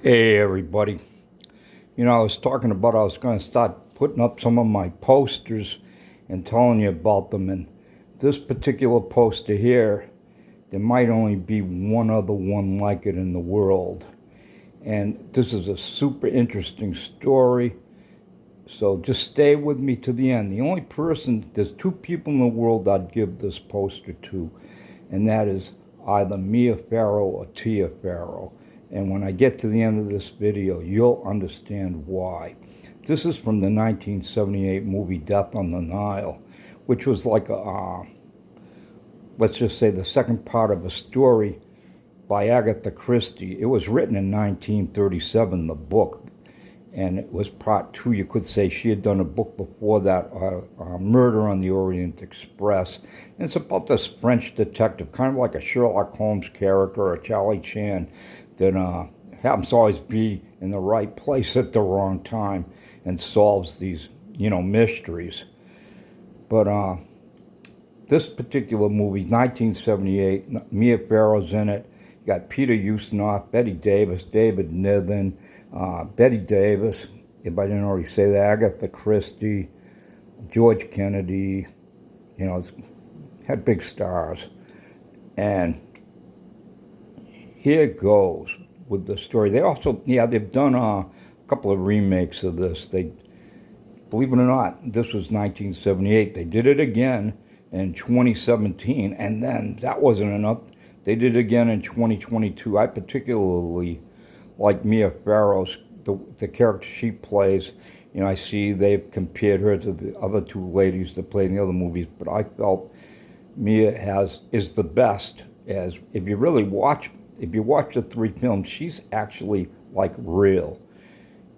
Hey everybody. I was talking about I was going to start putting up some of my posters and telling you about them. And this particular poster here, there might only be one other one like it in the world. And this is a super interesting story. So just stay with me to the end. There's two people in the world I'd give this poster to, and that is either Mia Farrow or Tia Farrow. And when I get to the end of this video, you'll understand why. This is from the 1978 movie Death on the Nile, which was like let's just say the second part of a story by Agatha Christie. It was written in 1937, the book, and it was part two. You could say she had done a book before that, Murder on the Orient Express. And it's about this French detective, kind of like a Sherlock Holmes character or a Charlie Chan, that happens to always be in the right place at the wrong time and solves these, mysteries. But this particular movie, 1978, Mia Farrow's in it. You got Peter Ustinov, Betty Davis, David Niven, Betty Davis, if I didn't already say that, Agatha Christie, George Kennedy, it's had big stars. And here it goes with the story. They also, they've done a couple of remakes of this. Believe it or not, this was 1978. They did it again in 2017, and then that wasn't enough. They did it again in 2022. I particularly like Mia Farrow's, the character she plays. I see they've compared her to the other two ladies that played in the other movies, but I felt Mia is the best. As if you watch the three films, she's actually like real.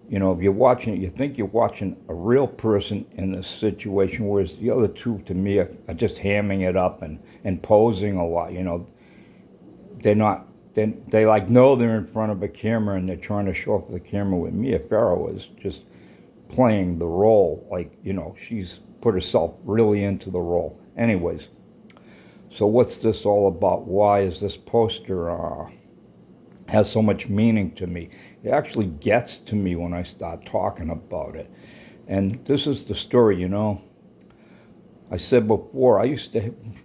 If you're watching it, you think you're watching a real person in this situation, whereas the other two, to me, are just hamming it up and posing a lot. They're not. They know they're in front of a camera and they're trying to show off the camera. With Mia Farrow is just playing the role, she's put herself really into the role. Anyways, so what's this all about? Why is this poster has so much meaning to me? It actually gets to me when I start talking about it. And this is the story. I said before,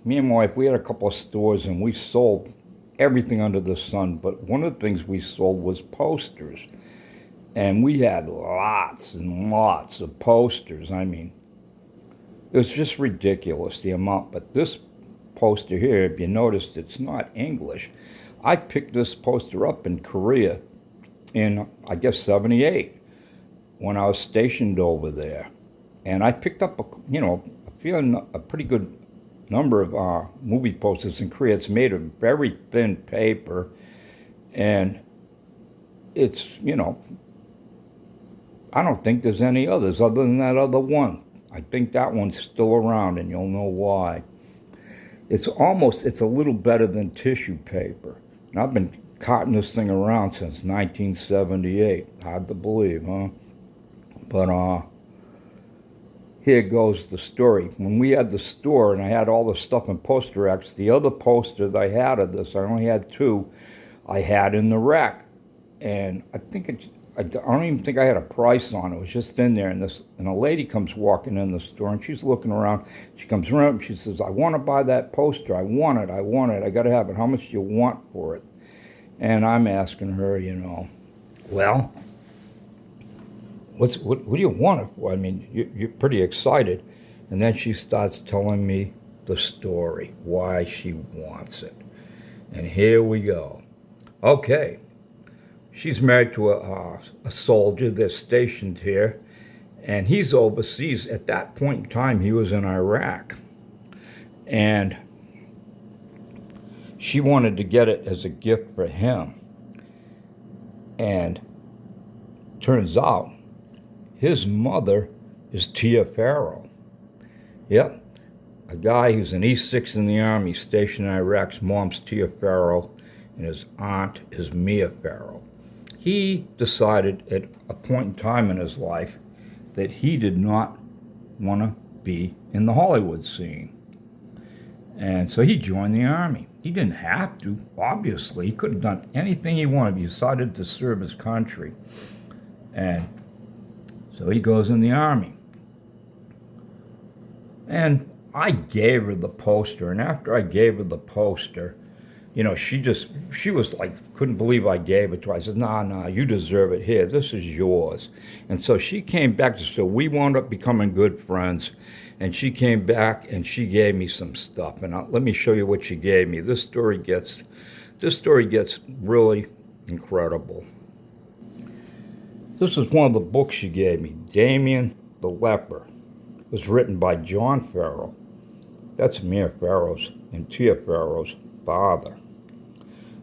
me and my wife, we had a couple of stores and we sold everything under the sun, but one of the things we sold was posters. And we had lots and lots of posters. I mean, it was just ridiculous, the amount. But this poster here, if you noticed, it's not English. I picked this poster up in Korea in, I guess, 78 when I was stationed over there. And I picked up a pretty good number of movie posters in Korea. It's made of very thin paper, and it's, I don't think there's any others other than that other one. I think that one's still around, and you'll know why. It's a little better than tissue paper. And I've been carting this thing around since 1978. Hard to believe, huh? But here goes the story. When we had the store and I had all the stuff in poster racks, the other poster that I had of this, I only had two, I had in the rack. And I don't even think I had a price on it. It was just in there. And a lady comes walking in the store and she's looking around. She comes around and she says, "I want to buy that poster. I want it. I got to have it. How much do you want for it?" And I'm asking her, well, what do you want it for? I mean, you're pretty excited. And then she starts telling me the story, why she wants it. And here we go. Okay. She's married to a soldier that's stationed here, and he's overseas. At that point in time, he was in Iraq. And she wanted to get it as a gift for him. And turns out his mother is Tia Farrow. Yep. A guy who's an E6 in the Army stationed in Iraq's mom's Tia Farrow, and his aunt is Mia Farrow. He decided at a point in time in his life that he did not want to be in the Hollywood scene. And so he joined the Army. He didn't have to, obviously. He could have done anything he wanted. He decided to serve his country. And so he goes in the army. And I gave her the poster. And after I gave her the poster, she was like, couldn't believe I gave it to her. I said, nah, you deserve it. Here, this is yours. And so she came back. So we wound up becoming good friends. And she came back and she gave me some stuff. And let me show you what she gave me. This story gets really incredible. This is one of the books she gave me, Damien the Leper. It was written by John Farrow. That's Mia Farrow's and Tia Farrow's father.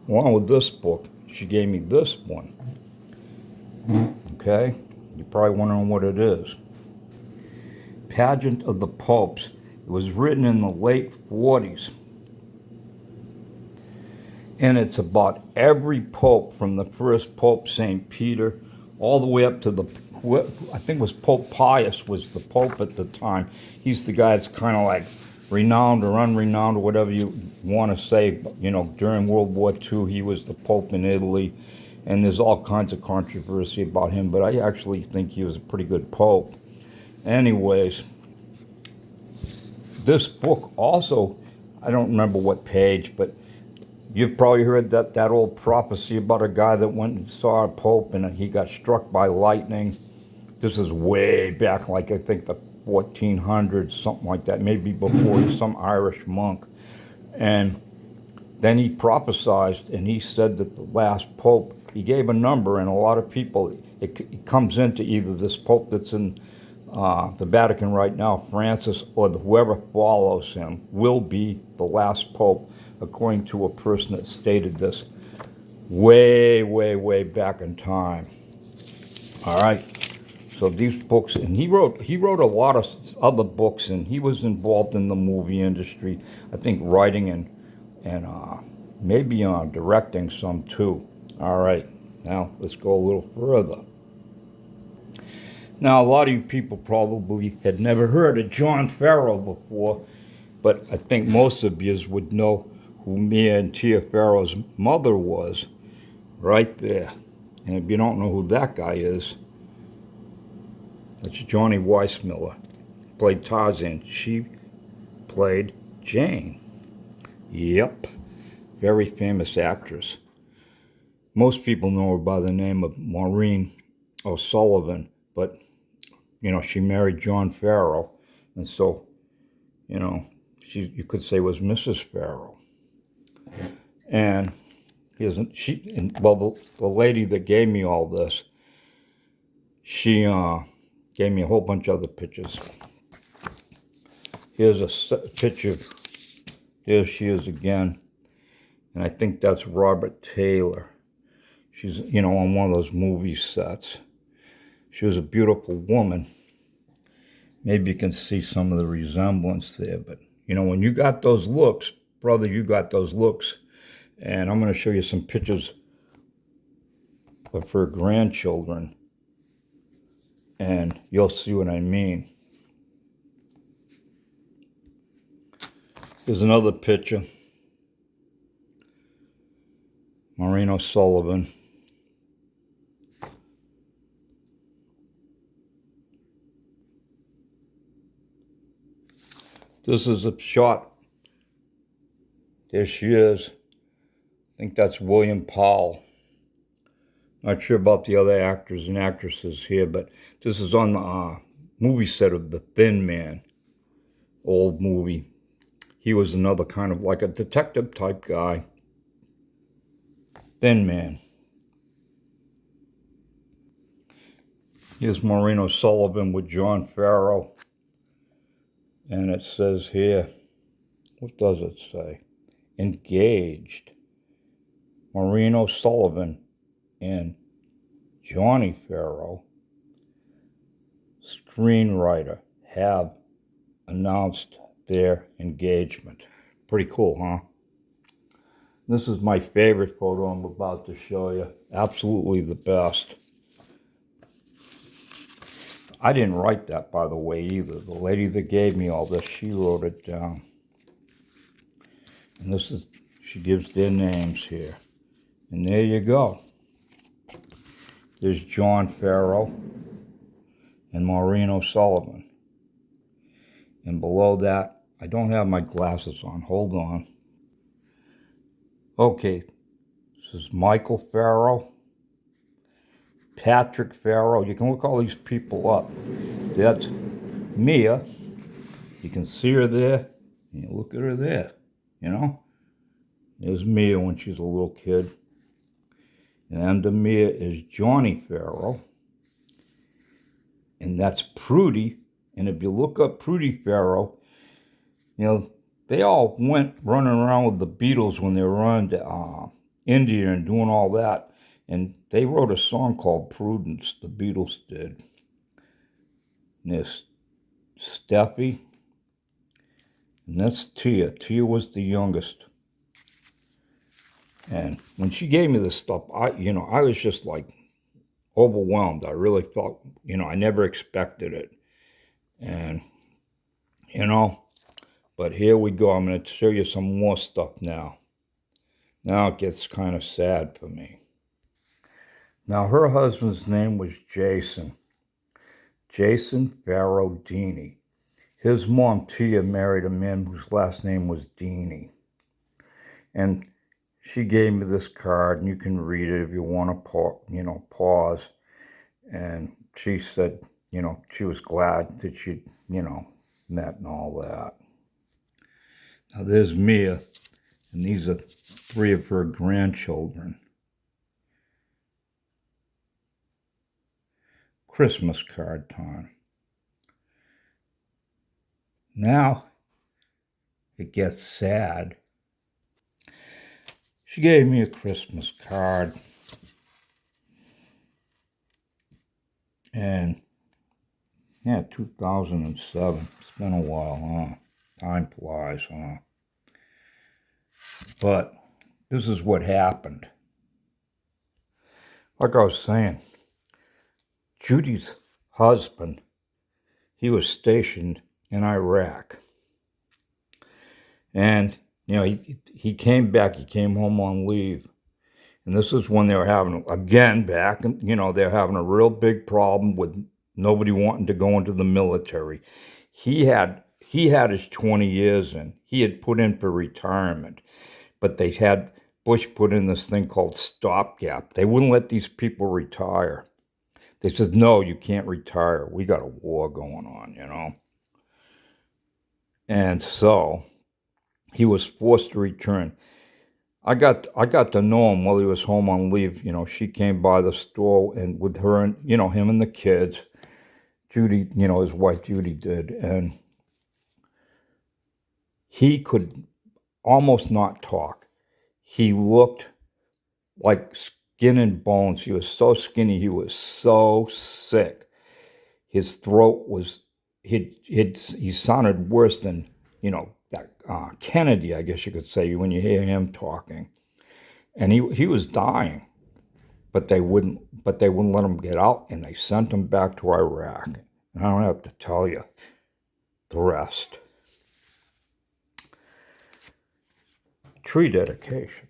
Along with this book, she gave me this one. Okay? You're probably wondering what it is. Pageant of the Popes. It was written in the late 40s. And it's about every pope from the first Pope, St. Peter, all the way up to I think it was Pope Pius was the Pope at the time. He's the guy that's kind of like renowned or unrenowned or whatever you want to say. During World War II, he was the Pope in Italy, and there's all kinds of controversy about him, but I actually think he was a pretty good Pope. Anyways, this book also, I don't remember what page, but you've probably heard that old prophecy about a guy that went and saw a Pope and he got struck by lightning. This is way back, like I think the 1400s, something like that, maybe before. He's some Irish monk. And then he prophesied, and he said that the last Pope, he gave a number, and a lot of people, it comes into either this Pope that's in the Vatican right now, Francis, or whoever follows him will be the last Pope, according to a person that stated this way back in time. All right. So these books, and he wrote a lot of other books, and he was involved in the movie industry. I think writing and maybe directing some too. All right, now let's go a little further. Now, a lot of you people probably had never heard of John Farrow before, but I think most of you would know who Mia and Tia Farrow's mother was, right there. And if you don't know who that guy is, that's Johnny Weissmuller. Played Tarzan. She played Jane. Yep. Very famous actress. Most people know her by the name of Maureen O'Sullivan, but, she married John Farrow, and so, you could say was Mrs. Farrow. And the lady that gave me all this, she gave me a whole bunch of other pictures. Here's a picture. Here she is again. And I think that's Robert Taylor. She's, on one of those movie sets. She was a beautiful woman. Maybe you can see some of the resemblance there. But, when you got those looks, brother, you got those looks. And I'm going to show you some pictures of her grandchildren. And you'll see what I mean. Here's another picture. Maureen O'Sullivan. This is a shot. There she is. I think that's William Powell. Not sure about the other actors and actresses here, but this is on the movie set of The Thin Man, old movie. He was another kind of like a detective type guy. Thin Man. Here's Maureen O'Sullivan with John Farrow. And it says here, what does it say? Engaged. Maureen O'Sullivan and Johnny Farrow, screenwriter, have announced their engagement. Pretty cool, huh? This is my favorite photo I'm about to show you. Absolutely the best. I didn't write that, by the way, either. The lady that gave me all this, she wrote it down. And She gives their names here. And there you go. There's John Farrow and Maureen O'Sullivan. And below that, I don't have my glasses on. Hold on. Okay, this is Michael Farrow, Patrick Farrow. You can look all these people up. That's Mia. You can see her there. And you look at her there, you know? There's Mia when she's a little kid. And under Mia is Johnny Farrow. And that's Prudy. And if you look up Prudy Farrow, you know, they all went running around with the Beatles when they were around India and doing all that. And they wrote a song called Prudence, the Beatles did. And there's Steffi. And that's Tia. Tia was the youngest. And when she gave me this stuff, I was just like overwhelmed. I really felt, I never expected it. And, but here we go. I'm going to show you some more stuff now. Now it gets kind of sad for me. Now, her husband's name was Jason Farrow Deeney. His mom, Tia, married a man whose last name was Deeney. And she gave me this card, and you can read it if you want to, pause. And she said, she was glad that she'd, met and all that. Now, there's Mia, and these are 3 of her grandchildren. Christmas card time. Now, it gets sad. She gave me a Christmas card. And, 2007. It's been a while, huh? Time flies, huh? But this is what happened. Like I was saying, Judy's husband, he was stationed in Iraq. And, he came back, he came home on leave. And this is when they were having, again, back, and, they're having a real big problem with nobody wanting to go into the military. He had his 20 years in. He had put in for retirement. But they had Bush put in this thing called stopgap. They wouldn't let these people retire. They said, no, you can't retire. We got a war going on, And so he was forced to return. I got to know him while he was home on leave. She came by the store and with her and, him and the kids. Judy, his wife Judy did. And he could almost not talk. He looked like skin and bones. He was so skinny. He was so sick. His throat was, he sounded worse than, that Kennedy, I guess you could say, when you hear him talking. And he was dying, but they wouldn't let him get out, and they sent him back to Iraq. And I don't have to tell you the rest. Tree dedication.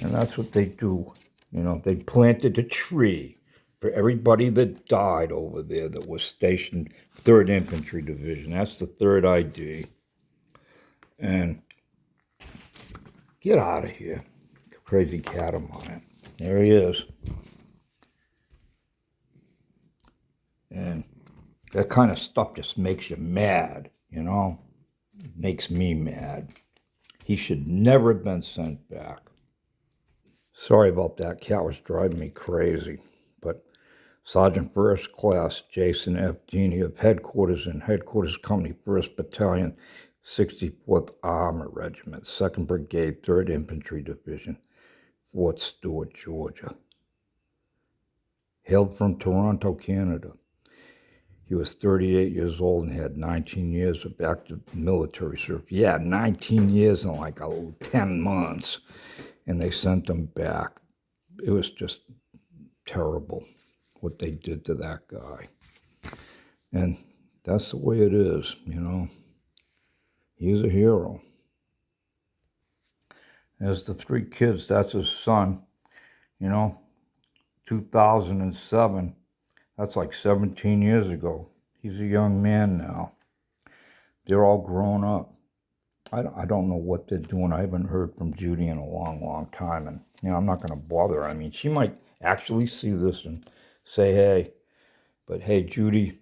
And that's what they do. They planted a tree for everybody that died over there that was stationed 3rd Infantry Division. That's the 3rd ID. And get out of here. Crazy catamaran. There he is. And that kind of stuff just makes you mad, It makes me mad. He should never have been sent back. Sorry about that. Cat was driving me crazy. But Sergeant First Class Jason F. Deeney of Headquarters in Headquarters Company, 1st Battalion, 64th Armor Regiment, 2nd Brigade, 3rd Infantry Division, Fort Stewart, Georgia. Hailed from Toronto, Canada. He was 38 years old and had 19 years of active military service. Yeah, 19 years and like 10 months. And they sent him back. It was just terrible what they did to that guy. And that's the way it is, He's a hero. There's the three kids. That's his son. You know, 2007. That's like 17 years ago. He's a young man now. They're all grown up. I don't know what they're doing. I haven't heard from Judy in a long, long time. And, I'm not going to bother her. I mean, she might actually see this and say, hey. But, hey, Judy,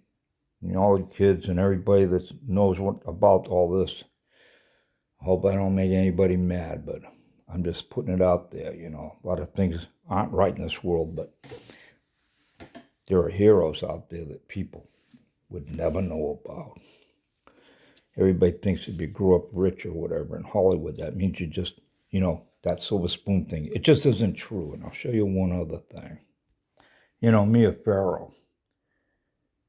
all the kids and everybody that knows what about all this, I hope I don't make anybody mad, but I'm just putting it out there. A lot of things aren't right in this world, but there are heroes out there that people would never know about. Everybody thinks if you grew up rich or whatever in Hollywood, that means you just, that silver spoon thing. It just isn't true. And I'll show you one other thing. Mia Farrow,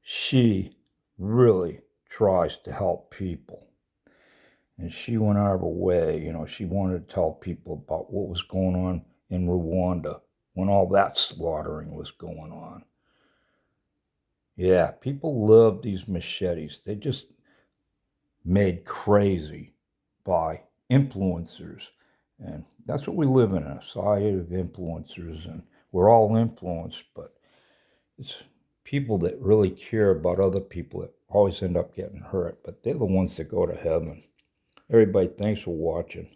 she really tries to help people. And she went out of her way, she wanted to tell people about what was going on in Rwanda when all that slaughtering was going on. Yeah, people love these machetes. They just made crazy by influencers. And that's what we live in, a society of influencers. And we're all influenced, but it's people that really care about other people that always end up getting hurt. But they're the ones that go to heaven. Everybody, thanks for watching.